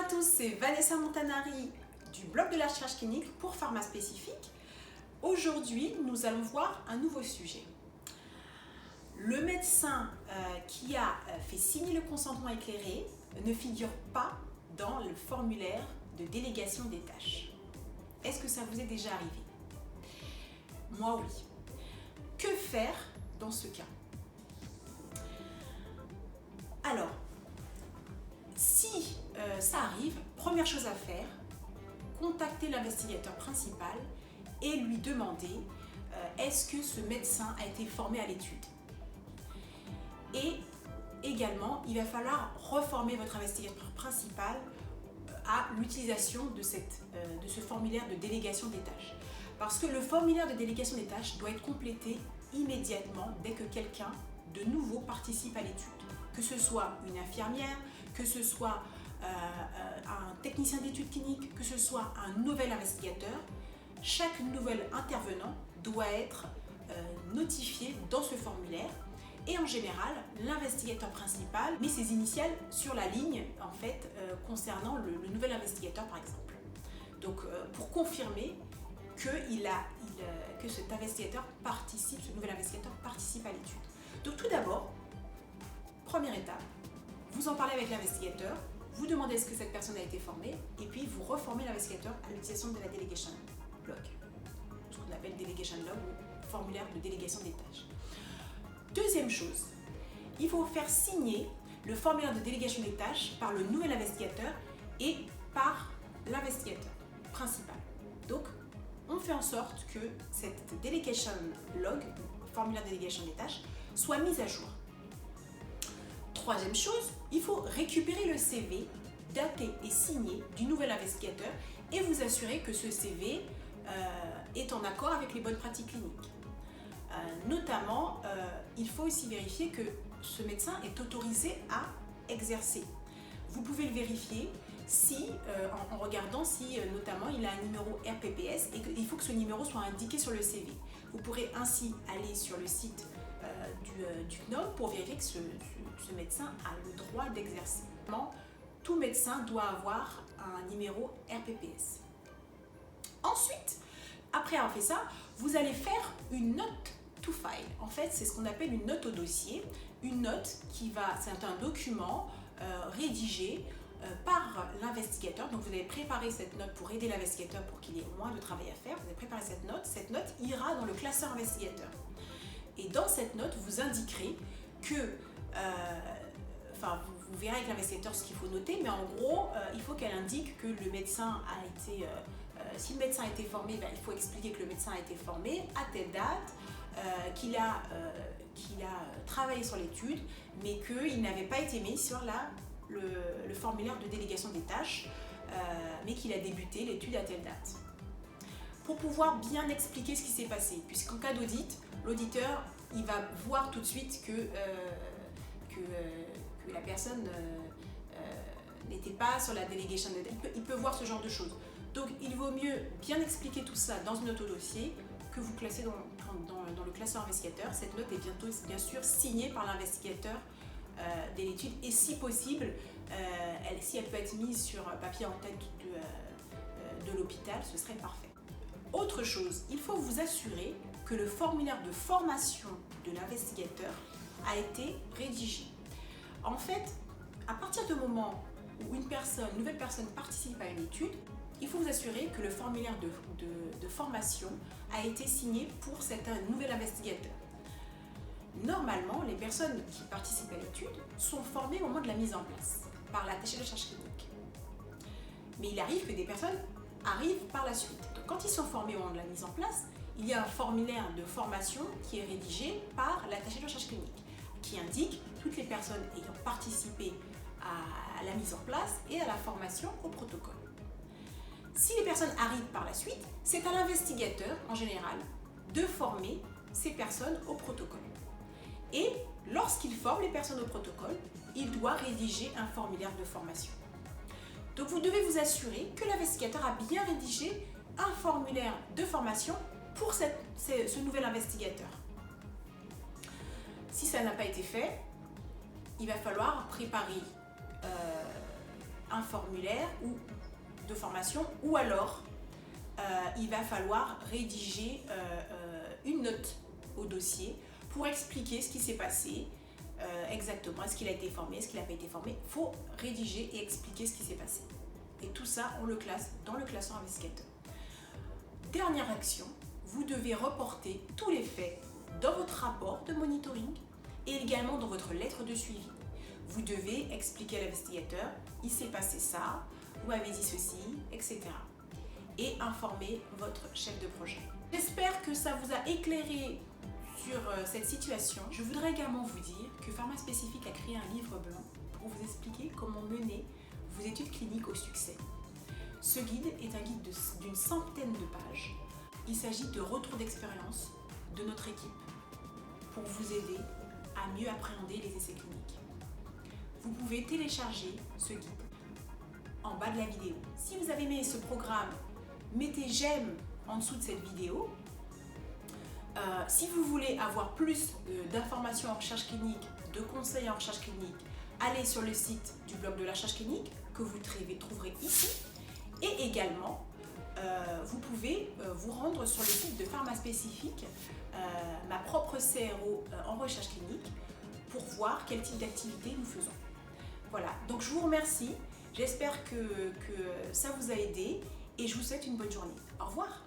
à tous, c'est Vanessa Montanari du blog de la recherche clinique pour Pharma Spécifique. Aujourd'hui, nous allons voir un nouveau sujet. Le médecin qui a fait signer le consentement éclairé ne figure pas dans le formulaire de délégation des tâches. Est-ce que ça vous est déjà arrivé? Moi, oui. Que faire dans ce cas? Alors, si ça arrive, première chose à faire, contacter l'investigateur principal et lui demander est-ce que ce médecin a été formé à l'étude. Et également, il va falloir reformer votre investigateur principal à l'utilisation de ce formulaire de délégation des tâches. Parce que le formulaire de délégation des tâches doit être complété immédiatement dès que quelqu'un de nouveau participe à l'étude. Que ce soit une infirmière, que ce soit un technicien d'études cliniques, que ce soit un nouvel investigateur, chaque nouvel intervenant doit être notifié dans ce formulaire. Et en général, l'investigateur principal met ses initiales sur la ligne en fait, concernant le nouvel investigateur par exemple. Donc pour confirmer que cet investigateur participe, ce nouvel investigateur participe à l'étude. Donc tout d'abord, première étape, vous en parlez avec l'investigateur, vous demandez est-ce que cette personne a été formée et puis vous reformez l'investigateur à l'utilisation de la delegation log, ce qu'on appelle delegation log ou formulaire de délégation des tâches. Deuxième chose, il faut faire signer le formulaire de délégation des tâches par le nouvel investigateur et par l'investigateur principal. Donc, on fait en sorte que cette delegation log, formulaire de délégation des tâches, soit mise à jour. Troisième chose, il faut récupérer le CV daté et signé du nouvel investigateur et vous assurer que ce CV est en accord avec les bonnes pratiques cliniques. Notamment, il faut aussi vérifier que ce médecin est autorisé à exercer. Vous pouvez le vérifier si, en regardant si notamment il a un numéro RPPS et qu'il faut que ce numéro soit indiqué sur le CV. Vous pourrez ainsi aller sur le site du CNOM pour vérifier que ce médecin a le droit d'exercer. Tout médecin doit avoir un numéro RPPS. Ensuite, après avoir fait ça, vous allez faire une note to file. En fait, c'est ce qu'on appelle une note au dossier. Une note c'est un document rédigé par l'investigateur. Donc, vous allez préparer cette note pour aider l'investigateur pour qu'il ait moins de travail à faire. Vous allez préparer cette note. Cette note ira dans le classeur investigateur. Et dans cette note, vous indiquerez que, vous verrez avec l'investigateur ce qu'il faut noter, mais en gros, il faut qu'elle indique que le médecin a été, si le médecin a été formé, il faut expliquer que le médecin a été formé à telle date, qu'il a travaillé sur l'étude, mais qu'il n'avait pas été mis sur le formulaire de délégation des tâches, mais qu'il a débuté l'étude à telle date. Pour pouvoir bien expliquer ce qui s'est passé, puisqu'en cas d'audit, l'auditeur il va voir tout de suite que la personne n'était pas sur la délégation de tâches. Il peut voir ce genre de choses. Donc il vaut mieux bien expliquer tout ça dans une note au dossier que vous classez dans le classeur investigateur. Cette note est bien sûr signée par l'investigateur de l'étude et si possible, si elle peut être mise sur papier en tête de l'hôpital, ce serait parfait. Autre chose, il faut vous assurer que le formulaire de formation de l'investigateur a été rédigé. En fait, à partir du moment où une nouvelle personne participe à une étude, il faut vous assurer que le formulaire de formation a été signé pour cet nouvel investigateur. Normalement, les personnes qui participent à l'étude sont formées au moment de la mise en place par l'attaché de recherche clinique. Mais il arrive que des personnes arrivent par la suite. Donc, quand ils sont formés au moment de la mise en place, il y a un formulaire de formation qui est rédigé par l'attaché de recherche clinique qui indique toutes les personnes ayant participé à la mise en place et à la formation au protocole. Si les personnes arrivent par la suite, c'est à l'investigateur, en général, de former ces personnes au protocole. Et lorsqu'il forme les personnes au protocole, il doit rédiger un formulaire de formation. Donc vous devez vous assurer que l'investigateur a bien rédigé un formulaire de formation pour ce nouvel investigateur. Si ça n'a pas été fait, il va falloir préparer un formulaire ou de formation, ou alors il va falloir rédiger une note au dossier pour expliquer ce qui s'est passé exactement. Est-ce qu'il a été formé, est-ce qu'il n'a pas été formé? Il faut rédiger et expliquer ce qui s'est passé. Et tout ça, on le classe dans le classeur investigateur. Dernière action, vous devez reporter tous les faits dans votre rapport de monitoring et également dans votre lettre de suivi. Vous devez expliquer à l'investigateur, il s'est passé ça, vous m'avez dit ceci, etc. Et informer votre chef de projet. J'espère que ça vous a éclairé sur cette situation. Je voudrais également vous dire que Pharma Spécifique a créé un livre blanc pour vous expliquer comment mener vos études cliniques au succès. Ce guide est un guide d'une centaine de pages. Il s'agit de retours d'expérience de notre équipe pour vous aider à mieux appréhender les essais cliniques. Vous pouvez télécharger ce guide en bas de la vidéo. Si vous avez aimé ce programme, mettez j'aime en dessous de cette vidéo. Si vous voulez avoir plus d'informations en recherche clinique, de conseils en recherche clinique, allez sur le site du blog de la recherche clinique que vous trouverez ici. Et également, vous pouvez vous rendre sur le site de Pharma Spécifique, ma propre CRO en recherche clinique, pour voir quel type d'activité nous faisons. Voilà, donc je vous remercie. J'espère que ça vous a aidé et je vous souhaite une bonne journée. Au revoir.